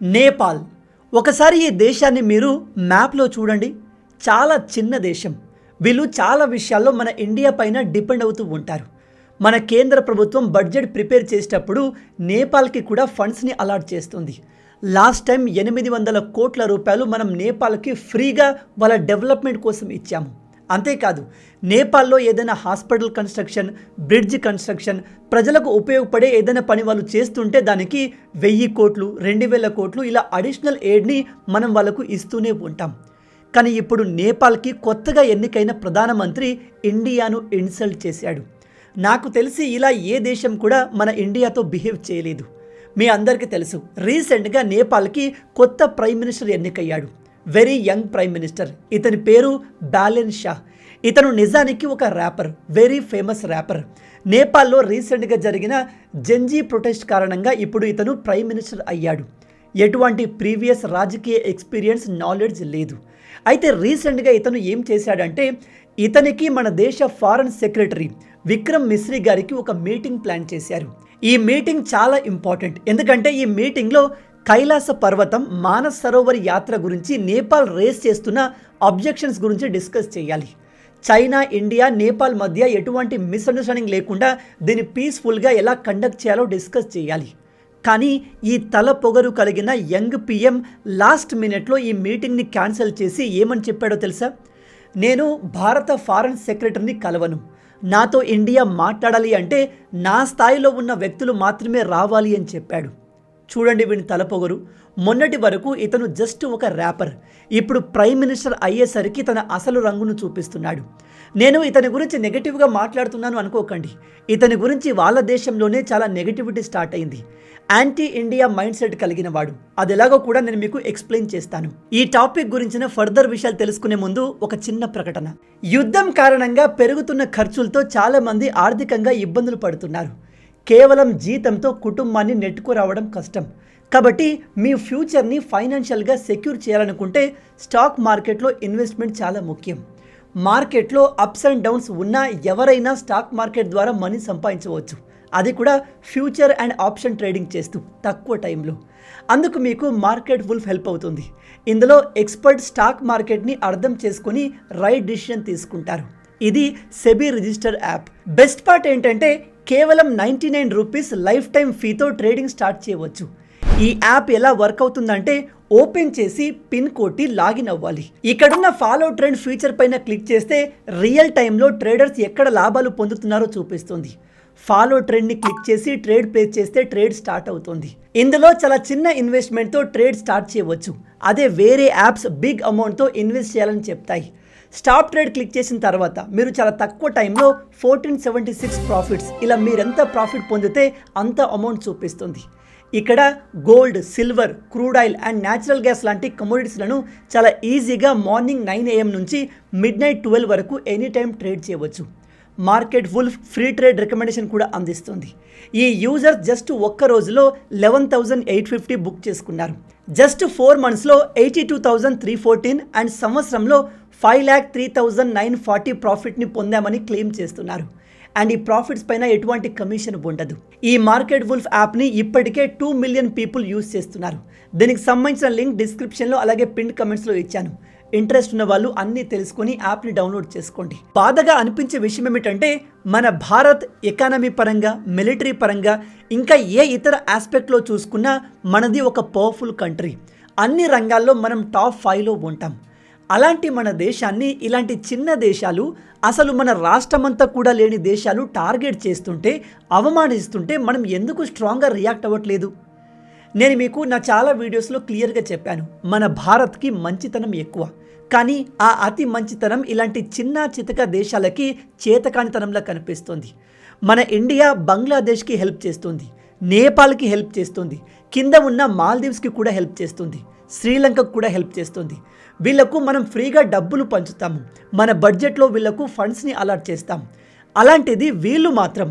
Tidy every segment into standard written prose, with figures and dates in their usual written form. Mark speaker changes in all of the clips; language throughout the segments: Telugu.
Speaker 1: నేపాల్. ఒకసారి ఈ దేశాన్ని మీరు మ్యాప్లో చూడండి. చాలా చిన్న దేశం. వీళ్ళు చాలా విషయాల్లో మన ఇండియా పైన డిపెండ్ అవుతూ ఉంటారు. మన కేంద్ర ప్రభుత్వం బడ్జెట్ ప్రిపేర్ చేసేటప్పుడు నేపాల్కి కూడా ఫండ్స్ని అలాట్ చేస్తుంది. లాస్ట్ టైం 800 కోట్ల రూపాయలు మనం నేపాల్కి ఫ్రీగా వాళ్ళ డెవలప్మెంట్ కోసం ఇచ్చాము. అంతేకాదు, నేపాల్లో ఏదైనా హాస్పిటల్ కన్స్ట్రక్షన్, బ్రిడ్జ్ కన్స్ట్రక్షన్, ప్రజలకు ఉపయోగపడే ఏదైనా పని వాళ్ళు చేస్తుంటే దానికి 1000 కోట్లు, 2000 కోట్లు ఇలా అడిషనల్ ఎయిడ్ని మనం వాళ్ళకు ఇస్తూనే ఉంటాం. కానీ ఇప్పుడు నేపాల్కి కొత్తగా ఎన్నికైన ప్రధానమంత్రి ఇండియాను ఇన్సల్ట్ చేశాడు. నాకు తెలిసి ఇలా ఏ దేశం కూడా మన ఇండియాతో బిహేవ్ చేయలేదు. మీ అందరికీ తెలుసు, రీసెంట్గా నేపాల్కి కొత్త ప్రైమ్ మినిస్టర్ ఎన్నికయ్యాడు. Very young prime minister. ఇతని పేరు బాలెన్ షా. ఇతను నిజానికి ఒక ర్యాపర్, వెరీ ఫేమస్ ర్యాపర్. నేపాల్లో రీసెంట్గా జరిగిన జెన్జీ ప్రొటెస్ట్ కారణంగా ఇప్పుడు ఇతను ప్రైమ్ మినిస్టర్ అయ్యాడు. ఎటువంటి ప్రీవియస్ రాజకీయ ఎక్స్పీరియన్స్, నాలెడ్జ్ లేదు. అయితే రీసెంట్గా ఇతను ఏం చేశాడంటే, ఇతనికి మన దేశ ఫారెన్ సెక్రటరీ విక్రమ్ మిశ్రీ గారికి ఒక మీటింగ్ ప్లాన్ చేశారు. ఈ మీటింగ్ చాలా ఇంపార్టెంట్. ఎందుకంటే ఈ మీటింగ్లో కైలాస పర్వతం, మానస్ సరోవర్ యాత్ర గురించి, నేపాల్ రేస్ చేస్తున్న అబ్జెక్షన్స్ గురించి డిస్కస్ చేయాలి. చైనా, ఇండియా, నేపాల్ మధ్య ఎటువంటి మిస్అండర్స్టాండింగ్ లేకుండా దీన్ని పీస్ఫుల్గా ఎలా కండక్ట్ చేయాలో డిస్కస్ చేయాలి. కానీ ఈ తల పొగరు కలిగిన యంగ్ పిఎం లాస్ట్ మినిట్లో ఈ మీటింగ్ని క్యాన్సిల్ చేసి ఏమని చెప్పాడో తెలుసా? నేను భారత ఫారెన్ సెక్రటరీని కలవను. నాతో ఇండియా మాట్లాడాలి అంటే నా స్థాయిలో ఉన్న వ్యక్తులు మాత్రమే రావాలి అని చెప్పాడు. చూడండి వీని తలపొగరు. మొన్నటి వరకు ఇతను జస్ట్ ఒక ర్యాపర్. ఇప్పుడు ప్రైమ్ మినిస్టర్ అయ్యేసరికి తన అసలు రంగును చూపిస్తున్నాడు. నేను ఇతని గురించి నెగటివ్గా మాట్లాడుతున్నాను అనుకోకండి. ఇతని గురించి వాళ్ళ దేశంలోనే చాలా నెగటివిటీ స్టార్ట్ అయింది. యాంటీ ఇండియా మైండ్ సెట్ కలిగిన వాడు. అది ఎలాగో కూడా నేను మీకు ఎక్స్ప్లెయిన్ చేస్తాను. ఈ టాపిక్ గురించిన ఫర్దర్ విషయాలు తెలుసుకునే ముందు ఒక చిన్న ప్రకటన. యుద్ధం కారణంగా పెరుగుతున్న ఖర్చులతో చాలామంది ఆర్థికంగా ఇబ్బందులు పడుతున్నారు. కేవలం జీతంతో కుటుంబాన్ని నెట్టుకురావడం కష్టం. కాబట్టి మీ ఫ్యూచర్ని ఫైనాన్షియల్గా సెక్యూర్ చేయాలనుకుంటే స్టాక్ మార్కెట్లో ఇన్వెస్ట్మెంట్ చాలా ముఖ్యం. మార్కెట్లో అప్స్ అండ్ డౌన్స్ ఉన్నా ఎవరైనా స్టాక్ మార్కెట్ ద్వారా మనీ సంపాదించవచ్చు. అది కూడా ఫ్యూచర్ అండ్ ఆప్షన్ ట్రేడింగ్ చేస్తూ తక్కువ టైంలో. అందుకు మీకు మార్కెట్ వుల్ఫ్ హెల్ప్ అవుతుంది. ఇందులో ఎక్స్పర్ట్ స్టాక్ మార్కెట్ని అర్థం చేసుకుని రైట్ డిసిషన్ తీసుకుంటారు. ఇది SEBI register app. Best part ఏంటంటే కేవలం 99 రూపీస్ లైఫ్ టైం ఫీతో ట్రేడింగ్ స్టార్ట్ చేయవచ్చు. ఈ యాప్ ఎలా వర్క్ అవుతుందంటే, ఓపెన్ చేసి పిన్ కొట్టి లాగిన్ అవ్వాలి. ఇక్కడున్న ఫాలో ట్రెండ్ ఫీచర్ పైన క్లిక్ చేస్తే రియల్ టైంలో ట్రేడర్స్ ఎక్కడ లాభాలు పొందుతున్నారో చూపిస్తుంది. ఫాలో ట్రెండ్ని క్లిక్ చేసి ట్రేడ్ ప్లేస్ చేస్తే ట్రేడ్ స్టార్ట్ అవుతుంది. ఇందులో చాలా చిన్న ఇన్వెస్ట్మెంట్తో ట్రేడ్ స్టార్ట్ చేయవచ్చు. అదే వేరే యాప్స్ బిగ్ అమౌంట్తో ఇన్వెస్ట్ చేయాలని చెప్తాయి. స్టాప్ ట్రేడ్ క్లిక్ చేసిన తర్వాత మీరు చాలా తక్కువ టైంలో 1476 ప్రాఫిట్స్, ఇలా మీరెంత ప్రాఫిట్ పొందితే అంత అమౌంట్ చూపిస్తుంది. ఇక్కడ gold, silver, crude oil and natural gas లాంటి కమోడిటీస్లను చాలా ఈజీగా మార్నింగ్ 9 AM నుంచి మిడ్ నైట్ 12 వరకు ఎనీ టైం ట్రేడ్ చేయవచ్చు. Market wolf free trade recommendation కూడా అందిస్తుంది. ఈ యూజర్ జస్ట్ ఒక్క రోజులో 11,850 బుక్ చేసుకున్నారు. జస్ట్ 4 monthsలో 82,314 అండ్ సంవత్సరంలో 5,03,940 ప్రాఫిట్ని పొందామని క్లెయిమ్ చేస్తున్నారు. అండ్ ఈ ప్రాఫిట్స్ పైన ఎటువంటి కమిషన్ ఉండదు. ఈ మార్కెట్ వుల్ఫ్ యాప్ని ఇప్పటికే 2 million పీపుల్ యూజ్ చేస్తున్నారు. దీనికి సంబంధించిన లింక్ డిస్క్రిప్షన్లో అలాగే పిన్ కమెంట్స్లో ఇచ్చాను. ఇంట్రెస్ట్ ఉన్న వాళ్ళు అన్నీ తెలుసుకొని యాప్ని డౌన్లోడ్ చేసుకోండి. బాధగా అనిపించే విషయం ఏమిటంటే, మన భారత్ ఎకానమీ పరంగా, మిలిటరీ పరంగా, ఇంకా ఏ ఇతర ఆస్పెక్ట్లో చూసుకున్నా మనది ఒక పవర్ఫుల్ కంట్రీ. అన్ని రంగాల్లో మనం టాప్ 5లో ఉంటాం. అలాంటి మన దేశాన్ని ఇలాంటి చిన్న దేశాలు, అసలు మన రాష్ట్రమంతా కూడా లేని దేశాలు టార్గెట్ చేస్తుంటే, అవమానిస్తుంటే మనం ఎందుకు స్ట్రాంగ్గా రియాక్ట్ అవ్వట్లేదు? నేను మీకు నా చాలా వీడియోస్లో క్లియర్గా చెప్పాను, మన భారత్కి మంచితనం ఎక్కువ. కానీ ఆ అతి మంచితనం ఇలాంటి చిన్న చితక దేశాలకి చేతకానితనంలా కనిపిస్తుంది. మన ఇండియా బంగ్లాదేశ్కి హెల్ప్ చేస్తుంది, నేపాల్కి హెల్ప్ చేస్తుంది, కింద ఉన్న మాల్దీవ్స్కి కూడా హెల్ప్ చేస్తుంది, శ్రీలంకకు కూడా హెల్ప్ చేస్తుంది. వీళ్లకు మనం ఫ్రీగా డబ్బులు పంచుతాము. మన బడ్జెట్లో వీళ్లకు ఫండ్స్ని అలాట్ చేస్తాం. అలాంటిది వీళ్ళు మాత్రం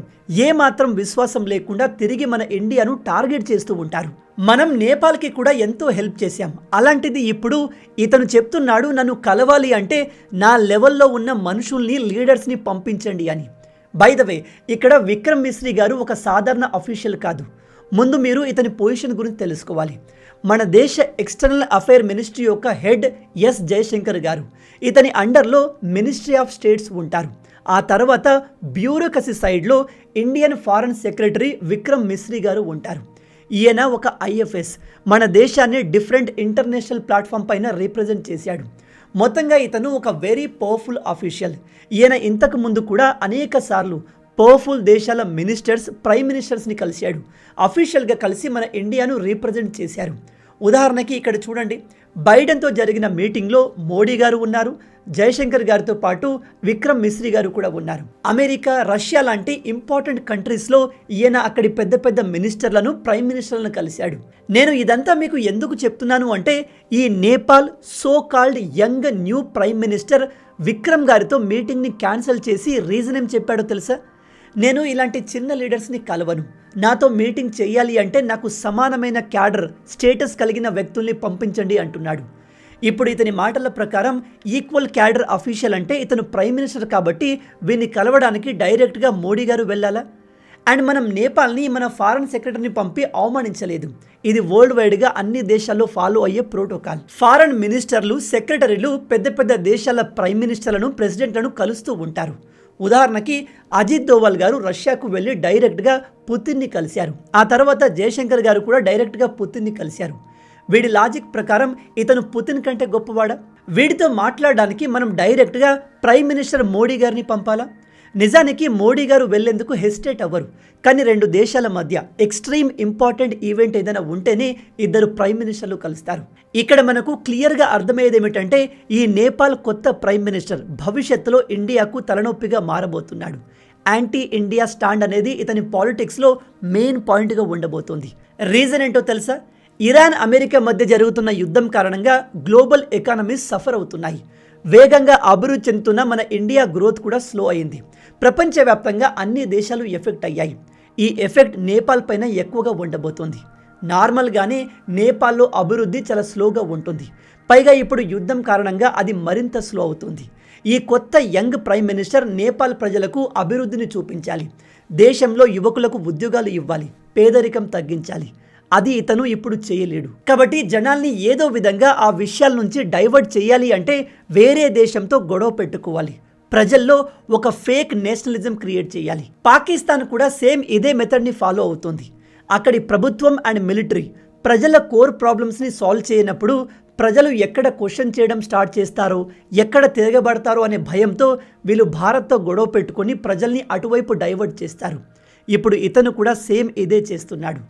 Speaker 1: ఏమాత్రం విశ్వాసం లేకుండా తిరిగి మన ఇండియాను టార్గెట్ చేస్తూ ఉంటారు. మనం నేపాల్కి కూడా ఎంతో హెల్ప్ చేశాం. అలాంటిది ఇప్పుడు ఇతను చెప్తున్నాడు, నన్ను కలవాలి అంటే నా లెవెల్లో ఉన్న మనుషుల్ని, లీడర్స్ని పంపించండి అని. బై ద వే, ఇక్కడ విక్రమ్ మిశ్రీ గారు ఒక సాధారణ అఫీషియల్ కాదు. ముందు మీరు ఇతని పొజిషన్ గురించి తెలుసుకోవాలి. మన దేశ ఎక్స్టర్నల్ అఫైర్ మినిస్ట్రీ యొక్క హెడ్ ఎస్ జయశంకర్ గారు. ఇతని అండర్లో మినిస్ట్రీ ఆఫ్ స్టేట్స్ ఉంటారు. ఆ తర్వాత బ్యూరోక్రసీ సైడ్లో Indian foreign secretary Vikram Misri గారు ఉంటారు. ఈయన ఒక ఐఎఫ్ఎస్, మన దేశాన్ని డిఫరెంట్ ఇంటర్నేషనల్ ప్లాట్ఫామ్ పైన రిప్రజెంట్ చేశాడు. మొత్తంగా ఇతను ఒక వెరీ పవర్ఫుల్ అఫీషియల్. ఈయన ఇంతకు ముందు కూడా అనేక సార్లు పవర్ఫుల్ దేశాల మినిస్టర్స్, ప్రైమ్ మినిస్టర్స్ని కలిశాడు. అఫీషియల్గా కలిసి మన ఇండియాను రీప్రజెంట్ చేశారు. ఉదాహరణకి ఇక్కడ చూడండి, బైడెన్తో జరిగిన మీటింగ్లో మోడీ గారు ఉన్నారు, జయశంకర్ గారితో పాటు విక్రమ్ మిశ్రీ గారు కూడా ఉన్నారు. అమెరికా, రష్యా లాంటి ఇంపార్టెంట్ కంట్రీస్లో ఈయన అక్కడి పెద్ద పెద్ద మినిస్టర్లను, ప్రైమ్ మినిస్టర్లను కలిశాడు. నేను ఇదంతా మీకు ఎందుకు చెప్తున్నాను అంటే, ఈ Nepal so called young new prime minister Vikram గారితో మీటింగ్ని క్యాన్సిల్ చేసి రీజన్ ఏం చెప్పాడో తెలుసా? నేను ఇలాంటి చిన్న లీడర్స్ని కలవను, నాతో మీటింగ్ చేయాలి అంటే నాకు సమానమైన క్యాడర్, స్టేటస్ కలిగిన వ్యక్తుల్ని పంపించండి అంటున్నాడు. ఇప్పుడు ఇతని మాటల ప్రకారం ఈక్వల్ క్యాడర్ అఫీషియల్ అంటే ఇతను ప్రైమ్ మినిస్టర్ కాబట్టి వీరిని కలవడానికి డైరెక్ట్గా మోడీ గారు వెళ్ళాలా? అండ్ మనం నేపాల్ని మన ఫారెన్ సెక్రటరీని పంపి అవమానించలేదు. ఇది వరల్డ్ వైడ్గా అన్ని దేశాల్లో ఫాలో అయ్యే ప్రోటోకాల్. ఫారెన్ మినిస్టర్లు, సెక్రటరీలు పెద్ద పెద్ద దేశాల ప్రైమ్ మినిస్టర్లను, ప్రెసిడెంట్లను కలుస్తూ ఉంటారు. ఉదాహరణకి అజిత్ దోవల్ గారు రష్యాకు వెళ్ళి డైరెక్ట్గా పుతిన్ని కలిశారు. ఆ తర్వాత జయశంకర్ గారు కూడా డైరెక్ట్గా పుతిన్ని కలిశారు. వీడి లాజిక్ ప్రకారం ఇతను పుతిన్ కంటే గొప్పవాడా? వీడితో మాట్లాడడానికి మనం డైరెక్ట్గా ప్రైమ్ మినిస్టర్ మోడీ గారిని పంపాలా? నిజానికి మోడీ గారు వెళ్లేందుకు హెసిటేట్ అవ్వరు. కానీ రెండు దేశాల మధ్య ఎక్స్ట్రీమ్ ఇంపార్టెంట్ ఈవెంట్ ఏదైనా ఉంటేనే ఇద్దరు ప్రైమ్ మినిస్టర్లు కలుస్తారు. ఇక్కడ మనకు క్లియర్గా అర్థమయ్యేది ఏమిటంటే, ఈ నేపాల్ కొత్త ప్రైమ్ మినిస్టర్ భవిష్యత్తులో ఇండియాకు తలనొప్పిగా మారబోతున్నాడు. యాంటీ ఇండియా స్టాండ్ అనేది ఇతని పాలిటిక్స్లో మెయిన్ పాయింట్గా ఉండబోతోంది. రీజన్ ఏంటో తెలుసా? ఇరాన్, అమెరికా మధ్య జరుగుతున్న యుద్ధం కారణంగా గ్లోబల్ ఎకానమీస్ సఫర్ అవుతున్నాయి. వేగంగా అభివృద్ధి చెందుతున్న మన ఇండియా గ్రోత్ కూడా స్లో అయింది. ప్రపంచవ్యాప్తంగా అన్ని దేశాలు ఎఫెక్ట్ అయ్యాయి. ఈ ఎఫెక్ట్ నేపాల్ పైన ఎక్కువగా ఉండబోతోంది. నార్మల్గానే నేపాల్లో అభివృద్ధి చాలా స్లోగా ఉంటుంది. పైగా ఇప్పుడు యుద్ధం కారణంగా అది మరింత స్లో అవుతుంది. ఈ కొత్త యంగ్ ప్రైమ్ మినిస్టర్ నేపాల్ ప్రజలకు అభివృద్ధిని చూపించాలి, దేశంలో యువకులకు ఉద్యోగాలు ఇవ్వాలి, పేదరికం తగ్గించాలి. అది ఇతను ఇప్పుడు చేయలేడు. కాబట్టి జనాల్ని ఏదో విధంగా ఆ విషయాల నుంచి డైవర్ట్ చేయాలి అంటే వేరే దేశంతో గొడవ పెట్టుకోవాలి. ప్రజల్లో ఒక ఫేక్ నేషనలిజం క్రియేట్ చేయాలి. పాకిస్తాన్ కూడా సేమ్ ఇదే మెథడ్ని ఫాలో అవుతుంది. అక్కడి ప్రభుత్వం అండ్ మిలిటరీ ప్రజల కోర్ ప్రాబ్లమ్స్ని సాల్వ్ చేయనప్పుడు ప్రజలు ఎక్కడ క్వశ్చన్ చేయడం స్టార్ట్ చేస్తారో, ఎక్కడ తిరగబడతారో అనే భయంతో వీళ్ళు భారత్తో గొడవ పెట్టుకొని ప్రజల్ని అటువైపు డైవర్ట్ చేస్తారు. ఇప్పుడు ఇతను కూడా సేమ్ ఇదే చేస్తున్నాడు.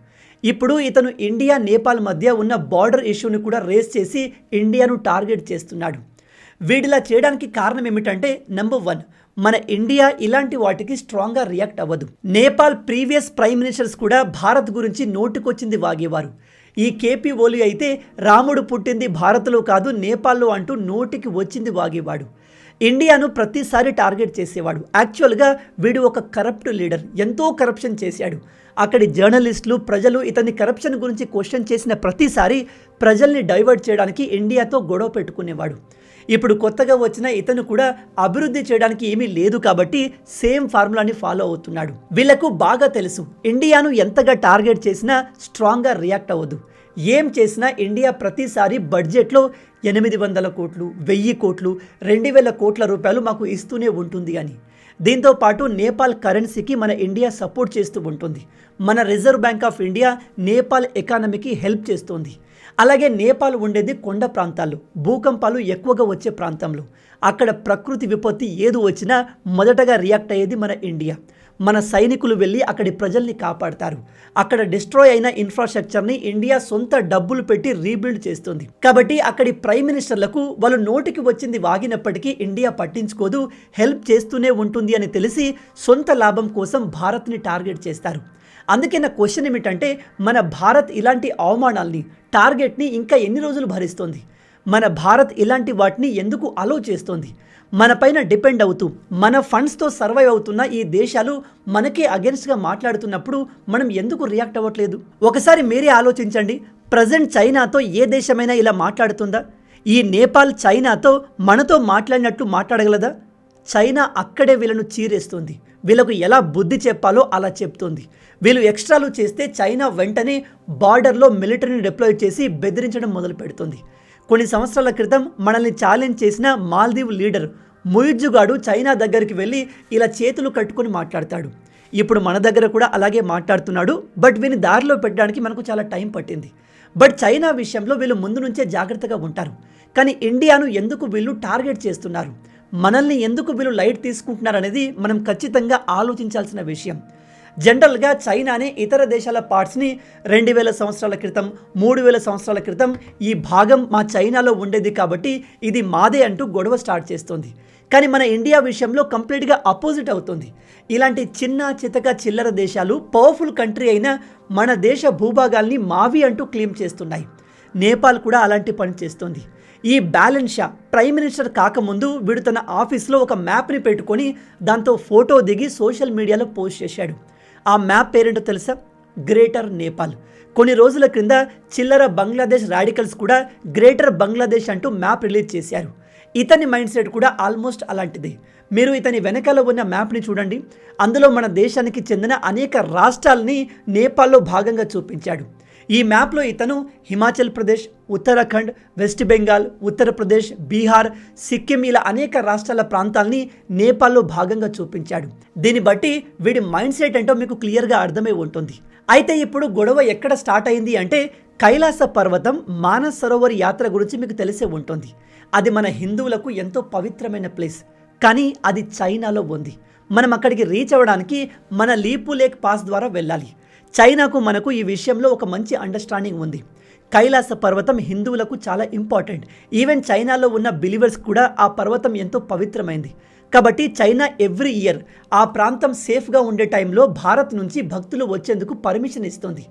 Speaker 1: ఇప్పుడు ఇతను ఇండియా, నేపాల్ మధ్య ఉన్న బార్డర్ ఇష్యూని కూడా రేస్ చేసి ఇండియాను టార్గెట్ చేస్తున్నాడు. వీడిలా చేయడానికి కారణం ఏమిటంటే, నెంబర్ 1, మన ఇండియా ఇలాంటి వాటికి స్ట్రాంగ్గా రియాక్ట్ అవ్వదు. నేపాల్ ప్రీవియస్ ప్రైమ్ మినిస్టర్స్ కూడా భారత్ గురించి నోటికొచ్చింది వాగేవారు. ఈ కేపీ ఓలీ అయితే రాముడు పుట్టింది భారత్లో కాదు నేపాల్లో అంటూ నోటికి వచ్చింది వాగేవాడు. ఇండియాను ప్రతిసారి టార్గెట్ చేసేవాడు. యాక్చువల్గా వీడు ఒక కరప్ట్ లీడర్, ఎంతో కరప్షన్ చేశాడు. అక్కడి జర్నలిస్టులు, ప్రజలు ఇతని కరప్షన్ గురించి క్వశ్చన్ చేసిన ప్రతిసారి ప్రజల్ని డైవర్ట్ చేయడానికి ఇండియాతో గొడవ పెట్టుకునేవాడు. ఇప్పుడు కొత్తగా వచ్చిన ఇతను కూడా అభివృద్ధి చేయడానికి ఏమీ లేదు కాబట్టి సేమ్ ఫార్ములాని ఫాలో అవుతున్నాడు. వీళ్లకు బాగా తెలుసు, ఇండియాను ఎంతగా టార్గెట్ చేసినా స్ట్రాంగ్గా రియాక్ట్ అవ్వదు. ఏం చేసినా ఇండియా ప్రతిసారి బడ్జెట్లో 800 కోట్లు, 1000 కోట్లు, 2000 కోట్ల రూపాయలు మాకు ఇస్తూనే ఉంటుంది అని. దీంతో పాటు నేపాల్ కరెన్సీకి మన ఇండియా సపోర్ట్ చేస్తూ ఉంటుంది. మన Reserve Bank of India Nepal ఎకానమీకి హెల్ప్ చేస్తుంది. అలాగే నేపాల్ ఉండేది కొండ ప్రాంతాల్లో, భూకంపాలు ఎక్కువగా వచ్చే ప్రాంతంలో. అక్కడ ప్రకృతి విపత్తి ఏది వచ్చినా మొదటగా రియాక్ట్ అయ్యేది మన ఇండియా. మన సైనికులు వెళ్ళి అక్కడి ప్రజల్ని కాపాడతారు. అక్కడ డిస్ట్రాయ్ అయిన ఇన్ఫ్రాస్ట్రక్చర్ని ఇండియా సొంత డబ్బులు పెట్టి రీబిల్డ్ చేస్తుంది. కాబట్టి అక్కడి ప్రైమ్ మినిస్టర్లకు వాళ్ళు నోటికి వచ్చింది వాగినప్పటికీ ఇండియా పట్టించుకోదు, హెల్ప్ చేస్తూనే ఉంటుంది అని తెలిసి సొంత లాభం కోసం భారత్ని టార్గెట్ చేస్తారు. అందుకే నా క్వశ్చన్ ఏమిటంటే, మన భారత్ ఇలాంటి అవమానాల్ని, టార్గెట్ని ఇంకా ఎన్ని రోజులు భరిస్తుంది? మన భారత్ ఇలాంటి వాటిని ఎందుకు అలో చేస్తుంది? మన పైన డిపెండ్ అవుతూ మన ఫండ్స్తో సర్వైవ్ అవుతున్న ఈ దేశాలు మనకే అగెన్స్ట్గా మాట్లాడుతున్నప్పుడు మనం ఎందుకు రియాక్ట్ అవ్వట్లేదు? ఒకసారి మీరే ఆలోచించండి. ప్రజెంట్ చైనాతో ఏ దేశమైనా ఇలా మాట్లాడుతుందా? ఈ నేపాల్ చైనాతో మనతో మాట్లాడినట్టు మాట్లాడగలదా? చైనా అక్కడే వీళ్ళను చీరేస్తుంది. వీళ్ళకు ఎలా బుద్ధి చెప్పాలో అలా చెప్తుంది. వీళ్ళు ఎక్స్ట్రాలు చేస్తే చైనా వెంటనే బార్డర్లో మిలిటరీని డిప్లాయ్ చేసి బెదిరించడం మొదలు పెడుతుంది. కొన్ని సంవత్సరాల క్రితం మనల్ని ఛాలెంజ్ చేసిన మాల్దీవ్ లీడర్ ముయిజ్జుగాడు చైనా దగ్గరికి వెళ్ళి ఇలా చేతులు కట్టుకొని మాట్లాడతాడు. ఇప్పుడు మన దగ్గర కూడా అలాగే మాట్లాడుతున్నాడు. బట్ వీని దారిలో పెట్టడానికి మనకు చాలా టైం పట్టింది. బట్ చైనా విషయంలో వీళ్ళు ముందు నుంచే జాగ్రత్తగా ఉంటారు. కానీ ఇండియాను ఎందుకు వీళ్ళు టార్గెట్ చేస్తున్నారు, మనల్ని ఎందుకు వీళ్ళు లైట్ తీసుకుంటున్నారు అనేది మనం ఖచ్చితంగా ఆలోచించాల్సిన విషయం. జనరల్గా చైనానే ఇతర దేశాల పార్ట్స్ని 2000 సంవత్సరాల క్రితం 3000 సంవత్సరాల క్రితం ఈ భాగం మా చైనాలో ఉండేది కాబట్టి ఇది మాదే అంటూ గొడవ స్టార్ట్ చేస్తుంది. కానీ మన ఇండియా విషయంలో కంప్లీట్గా అపోజిట్ అవుతుంది. ఇలాంటి చిన్న చితక చిల్లర దేశాలు పవర్ఫుల్ కంట్రీ అయిన మన దేశ భూభాగాల్ని మావి అంటూ క్లెయిమ్ చేస్తున్నాయి. నేపాల్ కూడా అలాంటి పని చేస్తుంది. ఈ బ్యాలెన్స్ షా ప్రైమ్ మినిస్టర్ కాకముందు వీడు తన ఆఫీస్లో ఒక మ్యాప్ని పెట్టుకొని దాంతో ఫోటో దిగి సోషల్ మీడియాలో పోస్ట్ చేశాడు. ఆ మ్యాప్ పేరేంటో తెలుసా? గ్రేటర్ నేపాల్. కొన్ని రోజుల క్రింద చిల్లర బంగ్లాదేశ్ రాడికల్స్ కూడా గ్రేటర్ బంగ్లాదేశ్ అంటూ మ్యాప్ రిలీజ్ చేశారు. ఇతని మైండ్ సెట్ కూడా ఆల్మోస్ట్ అలాంటిదే. మీరు ఇతని వెనకాల ఉన్న మ్యాప్ని చూడండి. అందులో మన దేశానికి చెందిన అనేక రాష్ట్రాలని నేపాల్లో భాగంగా చూపించాడు. ఈ మ్యాప్లో ఇతను హిమాచల్ ప్రదేశ్, ఉత్తరాఖండ్, వెస్ట్ బెంగాల్, ఉత్తరప్రదేశ్, బీహార్, సిక్కిం ఇలా అనేక రాష్ట్రాల ప్రాంతాలని నేపాల్లో భాగంగా చూపించాడు. దీన్ని బట్టి వీడి మైండ్ సెట్ ఏంటో మీకు క్లియర్గా అర్థమై ఉంటుంది. అయితే ఇప్పుడు గొడవ ఎక్కడ స్టార్ట్ అయింది అంటే కైలాస పర్వతం మానస్ సరోవర్ యాత్ర గురించి మీకు తెలిసే ఉంటుంది. అది మన హిందువులకు ఎంతో పవిత్రమైన ప్లేస్. కానీ అది చైనాలో ఉంది. మనం అక్కడికి రీచ్ అవ్వడానికి మన లీపు లేక్ పాస్ ద్వారా వెళ్ళాలి. చైనాకు మనకు ఈ విషయంలో ఒక మంచి అండర్స్టాండింగ్ ఉంది. కైలాస పర్వతం హిందువులకు చాలా ఇంపార్టెంట్. ఈవెన్ చైనాలో ఉన్న బిలీవర్స్ కూడా ఆ పర్వతం ఎంతో పవిత్రమైంది. కాబట్టి చైనా ఎవ్రీ ఇయర్ ఆ ప్రాంతం సేఫ్గా ఉండే టైంలో భారత్ నుంచి భక్తులు వచ్చేందుకు పర్మిషన్ ఇస్తుంది.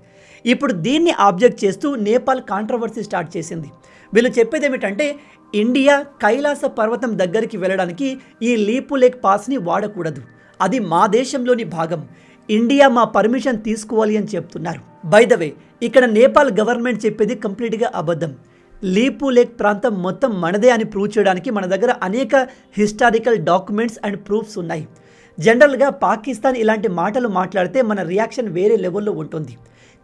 Speaker 1: ఇప్పుడు దీన్ని ఆబ్జెక్ట్ చేస్తూ నేపాల్ కాంట్రవర్సీ స్టార్ట్ చేసింది. వీళ్ళు చెప్పేది ఏమిటంటే ఇండియా కైలాస పర్వతం దగ్గరికి వెళ్ళడానికి ఈ లీపు లేక్ పాస్ని వాడకూడదు, అది మా దేశంలోని భాగం, ఇండియా మా పర్మిషన్ తీసుకోవాలి అని చెప్తున్నారు. బై ద వే, ఇక్కడ నేపాల్ గవర్నమెంట్ చెప్పేది కంప్లీట్గా అబద్ధం. లీపు లేక్ ప్రాంతం మొత్తం మనదే అని ప్రూవ్ చేయడానికి మన దగ్గర అనేక హిస్టారికల్ డాక్యుమెంట్స్ అండ్ ప్రూఫ్స్ ఉన్నాయి. జనరల్గా పాకిస్తాన్ ఇలాంటి మాటలు మాట్లాడితే మన రియాక్షన్ వేరే లెవెల్లో ఉంటుంది.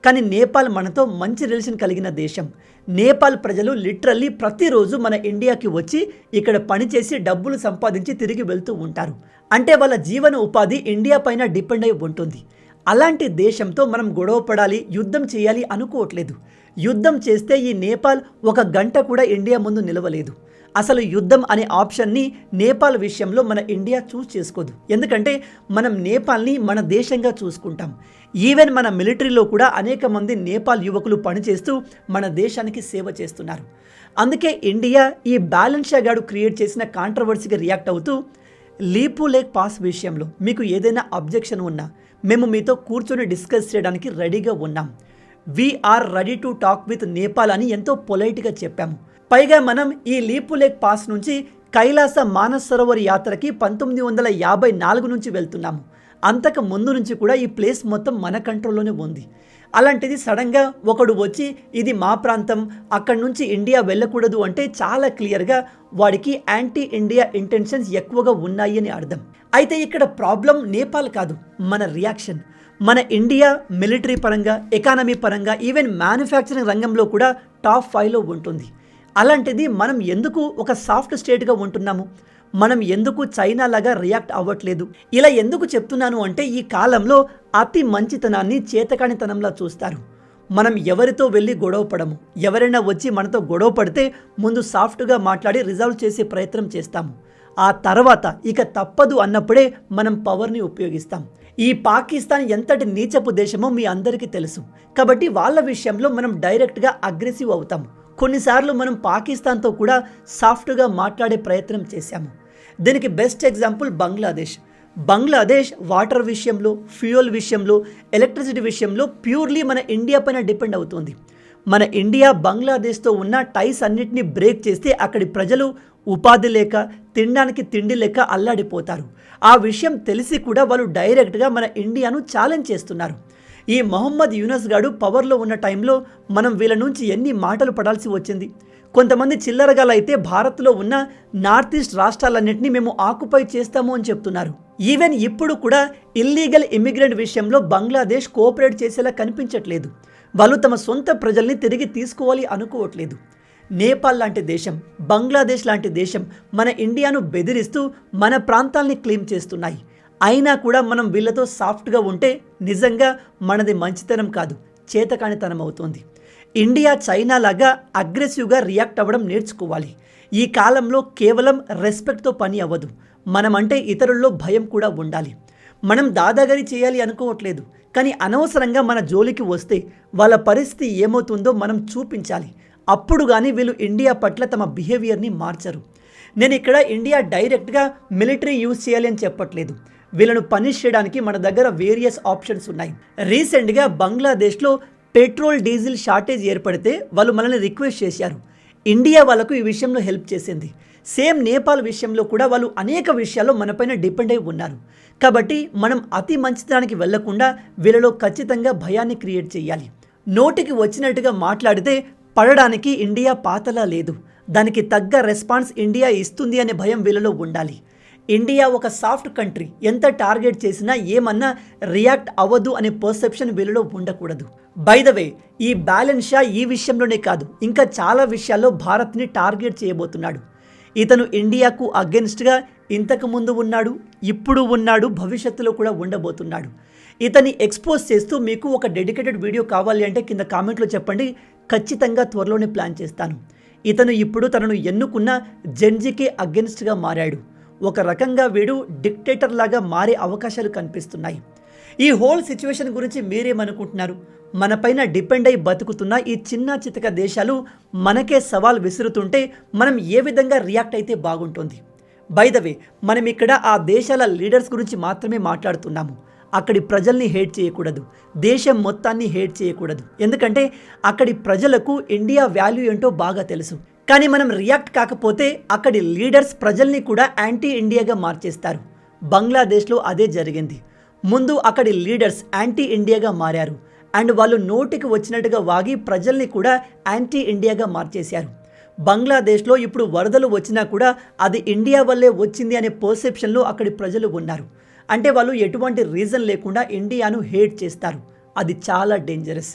Speaker 1: కానీ నేపాల్ మనతో మంచి రిలేషన్ కలిగిన దేశం. నేపాల్ ప్రజలు లిటరల్లీ ప్రతిరోజు మన ఇండియాకి వచ్చి ఇక్కడ పనిచేసి డబ్బులు సంపాదించి తిరిగి వెళ్తూ ఉంటారు. అంటే వాళ్ళ జీవన ఉపాధి ఇండియా పైన డిపెండ్ అయి ఉంటుంది. అలాంటి దేశంతో మనం గొడవ పడాలి, యుద్ధం చేయాలి అనుకోవట్లేదు. యుద్ధం చేస్తే ఈ నేపాల్ ఒక గంట కూడా ఇండియా ముందు నిలవలేదు. అసలు యుద్ధం అనే ఆప్షన్ని నేపాల్ విషయంలో మన ఇండియా చూస్ చేసుకోదు. ఎందుకంటే మనం నేపాల్ని మన దేశంగా చూసుకుంటాం. ఈవెన్ మన మిలిటరీలో కూడా అనేక మంది నేపాల్ యువకులు పనిచేస్తూ మన దేశానికి సేవ చేస్తున్నారు. అందుకే ఇండియా ఈ బ్యాలెన్స్ గాడు క్రియేట్ చేసిన కాంట్రవర్సీకి రియాక్ట్ అవుతూ లీపు లేక్ పాస్ విషయంలో మీకు ఏదైనా అబ్జెక్షన్ ఉన్నా మేము మీతో కూర్చొని డిస్కస్ చేయడానికి రెడీగా ఉన్నాం. We are ready to talk with Nepal అని ఎంతో పొలైట్గా చెప్పాము. పైగా మనం ఈ లీపు లేక్ పాస్ నుంచి కైలాస మానస్ సరోవర్ యాత్రకి 1954 నుంచి వెళ్తున్నాము. అంతకు ముందు నుంచి కూడా ఈ ప్లేస్ మొత్తం మన కంట్రోల్లోనే ఉంది. అలాంటిది సడన్గా ఒకడు వచ్చి ఇది మా ప్రాంతం, అక్కడి నుంచి ఇండియా వెళ్ళకూడదు అంటే చాలా క్లియర్గా వాడికి యాంటీ ఇండియా ఇంటెన్షన్స్ ఎక్కువగా ఉన్నాయి అని అర్థం. అయితే ఇక్కడ ప్రాబ్లం నేపాల్ కాదు, మన రియాక్షన్. మన ఇండియా మిలిటరీ పరంగా, ఎకానమీ పరంగా, ఈవెన్ మ్యానుఫ్యాక్చరింగ్ రంగంలో కూడా టాప్ 5లో ఉంటుంది. అలాంటిది మనం ఎందుకు ఒక సాఫ్ట్ స్టేట్గా ఉంటున్నాము? మనం ఎందుకు చైనా లాగా రియాక్ట్ అవ్వట్లేదు? ఇలా ఎందుకు చెప్తున్నాను అంటే ఈ కాలంలో అతి మంచితనాన్ని చేతకానితనంలా చూస్తారు. మనం ఎవరితో వెళ్ళి గొడవ పడము. ఎవరైనా వచ్చి మనతో గొడవ పడితే ముందు సాఫ్ట్గా మాట్లాడి రిజాల్వ్ చేసే ప్రయత్నం చేస్తాము. ఆ తర్వాత ఇక తప్పదు అన్నప్పుడే మనం పవర్ని ఉపయోగిస్తాం. ఈ పాకిస్తాన్ ఎంతటి నీచపు దేశమో మీ అందరికీ తెలుసు. కాబట్టి వాళ్ళ విషయంలో మనం డైరెక్ట్గా అగ్రెసివ్ అవుతాము. కొన్నిసార్లు మనం పాకిస్తాన్తో కూడా సాఫ్ట్గా మాట్లాడే ప్రయత్నం చేశాము. దీనికి బెస్ట్ ఎగ్జాంపుల్ బంగ్లాదేశ్ వాటర్ విషయంలో, ఫ్యూయల్ విషయంలో, ఎలక్ట్రిసిటీ విషయంలో ప్యూర్లీ మన ఇండియా పైన డిపెండ్ అవుతుంది. మన ఇండియా బంగ్లాదేశ్తో ఉన్న టైస్ అన్నిటినీ బ్రేక్ చేస్తే అక్కడి ప్రజలు ఉపాధి లేక, తినడానికి తిండి లేక అల్లాడిపోతారు. ఆ విషయం తెలిసి కూడా వాళ్ళు డైరెక్ట్గా మన ఇండియాను ఛాలెంజ్ చేస్తున్నారు. ఈ మొహమ్మద్ యూనస్ గాడు పవర్లో ఉన్న టైంలో మనం వీళ్ళ నుంచి ఎన్ని మాటలు పడాల్సి వచ్చింది. కొంతమంది చిల్లరగాలు అయితే భారత్లో ఉన్న నార్త్ ఈస్ట్ రాష్ట్రాలన్నింటినీ మేము ఆక్యుపై చేస్తాము అని చెప్తున్నారు. ఈవెన్ ఇప్పుడు కూడా ఇల్లీగల్ ఇమిగ్రెంట్ విషయంలో బంగ్లాదేశ్ కోఆపరేట్ చేసేలా కనిపించట్లేదు. వాళ్ళు తమ సొంత ప్రజల్ని తిరిగి తీసుకోవాలి అనుకోవట్లేదు. నేపాల్ లాంటి దేశం, బంగ్లాదేశ్ లాంటి దేశం మన ఇండియాను బెదిరిస్తూ మన ప్రాంతాల్ని క్లెయిమ్ చేస్తున్నాయి. అయినా కూడా మనం వీళ్ళతో సాఫ్ట్గా ఉంటే నిజంగా మనది మంచితనం కాదు, చేతకానితనం అవుతుంది. ఇండియా చైనా లాగా అగ్రెసివ్గా రియాక్ట్ అవ్వడం నేర్చుకోవాలి. ఈ కాలంలో కేవలం రెస్పెక్ట్తో పని అవ్వదు. మనమంటే ఇతరుల్లో భయం కూడా ఉండాలి. మనం దాదాగిరి చేయాలి అనుకోవట్లేదు, కానీ అనవసరంగా మన జోలికి వస్తే వాళ్ళ పరిస్థితి ఏమవుతుందో మనం చూపించాలి. అప్పుడు కానీ వీళ్ళు ఇండియా పట్ల తమ బిహేవియర్ని మార్చరు. నేను ఇక్కడ ఇండియా డైరెక్ట్గా మిలిటరీ యూజ్ చేయాలి అని చెప్పట్లేదు. వీళ్ళను పనిష్ చేయడానికి మన దగ్గర వేరియస్ ఆప్షన్స్ ఉన్నాయి. రీసెంట్గా బంగ్లాదేశ్లో పెట్రోల్ డీజిల్ షార్టేజ్ ఏర్పడితే వాళ్ళు మనల్ని రిక్వెస్ట్ చేశారు. ఇండియా వాళ్ళకు ఈ విషయంలో హెల్ప్ చేసింది. సేమ్ నేపాల్ విషయంలో కూడా వాళ్ళు అనేక విషయాల్లో మనపైన డిపెండ్ అయి ఉన్నారు. కాబట్టి మనం అతి మంచితనానికి వెళ్లకుండా వీళ్ళలో ఖచ్చితంగా భయాన్ని క్రియేట్ చేయాలి. నోటికి వచ్చినట్టుగా మాట్లాడితే పడడానికి ఇండియా పాతలా లేదు. దానికి తగ్గ రెస్పాన్స్ ఇండియా ఇస్తుంది అనే భయం వీళ్ళలో ఉండాలి. ఇండియా ఒక సాఫ్ట్ కంట్రీ, ఎంత టార్గెట్ చేసినా ఏమన్నా రియాక్ట్ అవ్వదు అనే పర్సెప్షన్ వీళ్ళలో ఉండకూడదు. బై ద వే, ఈ బ్యాలెన్స్ షా ఈ విషయంలోనే కాదు, ఇంకా చాలా విషయాల్లో భారత్ని టార్గెట్ చేయబోతున్నాడు. ఇతను ఇండియాకు అగెన్స్ట్గా ఇంతకు ముందు ఉన్నాడు, ఇప్పుడు ఉన్నాడు, భవిష్యత్తులో కూడా ఉండబోతున్నాడు. ఇతన్ని ఎక్స్పోజ్ చేస్తూ మీకు ఒక డెడికేటెడ్ వీడియో కావాలి అంటే కింద కామెంట్లో చెప్పండి, ఖచ్చితంగా త్వరలోనే ప్లాన్ చేస్తాను. ఇతను ఇప్పుడు తనను ఎన్నుకున్న జెన్జీకి అగెన్స్ట్గా మారాడు. ఒక రకంగా వీడు డిక్టేటర్ లాగా మారే అవకాశాలు కనిపిస్తున్నాయి. ఈ హోల్ సిచ్యువేషన్ గురించి మీరేమనుకుంటున్నారు? మనపైన డిపెండ్ అయి బతుకుతున్న ఈ చిన్న చితక దేశాలు మనకే సవాల్ విసురుతుంటే మనం ఏ విధంగా రియాక్ట్ అయితే బాగుంటుంది? బై ద వే, మనం ఇక్కడ ఆ దేశాల లీడర్స్ గురించి మాత్రమే మాట్లాడుతున్నాము. అక్కడి ప్రజల్ని హేట్ చేయకూడదు, దేశం మొత్తాన్ని హేట్ చేయకూడదు. ఎందుకంటే అక్కడి ప్రజలకు ఇండియా వాల్యూ ఏంటో బాగా తెలుసు. కానీ మనం రియాక్ట్ కాకపోతే అక్కడి లీడర్స్ ప్రజల్ని కూడా యాంటీ ఇండియాగా మార్చేస్తారు. బంగ్లాదేశ్లో అదే జరిగింది. ముందు అక్కడి లీడర్స్ యాంటీ ఇండియాగా మారారు అండ్ వాళ్ళు నోటికి వచ్చినట్టుగా వాగి ప్రజల్ని కూడా యాంటీ ఇండియాగా మార్చేశారు. బంగ్లాదేశ్లో ఇప్పుడు వరదలు వచ్చినా కూడా అది ఇండియా వల్లే వచ్చింది అనే పర్సెప్షన్లో అక్కడి ప్రజలు ఉన్నారు. అంటే వాళ్ళు ఎటువంటి రీజన్ లేకుండా ఇండియాను హేట్ చేస్తారు. అది చాలా డేంజరస్.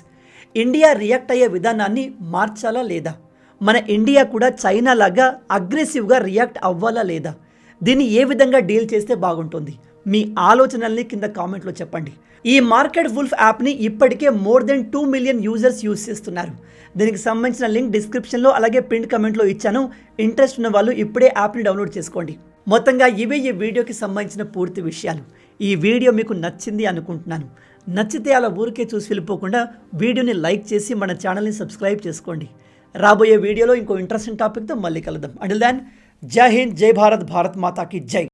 Speaker 1: ఇండియా రియాక్ట్ అయ్యే విధానాన్ని మార్చాలా లేదా? మన ఇండియా కూడా చైనా లాగా అగ్రెసివ్గా రియాక్ట్ అవ్వాలా లేదా? దీన్ని ఏ విధంగా డీల్ చేస్తే బాగుంటుంది? మీ ఆలోచనల్ని కింద కామెంట్లో చెప్పండి. ఈ మార్కెట్ వుల్ఫ్ యాప్ని ఇప్పటికే more than 2 million users use చేస్తున్నారు. దీనికి సంబంధించిన లింక్ డిస్క్రిప్షన్లో అలాగే పిన్ కమెంట్లో ఇచ్చాను. ఇంట్రెస్ట్ ఉన్న వాళ్ళు ఇప్పుడే యాప్ని డౌన్లోడ్ చేసుకోండి. మొత్తంగా ఇవే ఈ వీడియోకి సంబంధించిన పూర్తి విషయాలు. ఈ వీడియో మీకు నచ్చింది అనుకుంటున్నాను. నచ్చితే అలా ఊరికే చూసి వెళ్ళిపోకుండా వీడియోని లైక్ చేసి మన ఛానల్ని సబ్స్క్రైబ్ చేసుకోండి. రాబోయే వీడియోలో ఇంకో ఇంట్రెస్టింగ్ టాపిక్తో మళ్ళీ కలుద్దాం. అంటిల్ దెన్, జై హింద్, జై భారత్, భారత్ మాతాకి జై.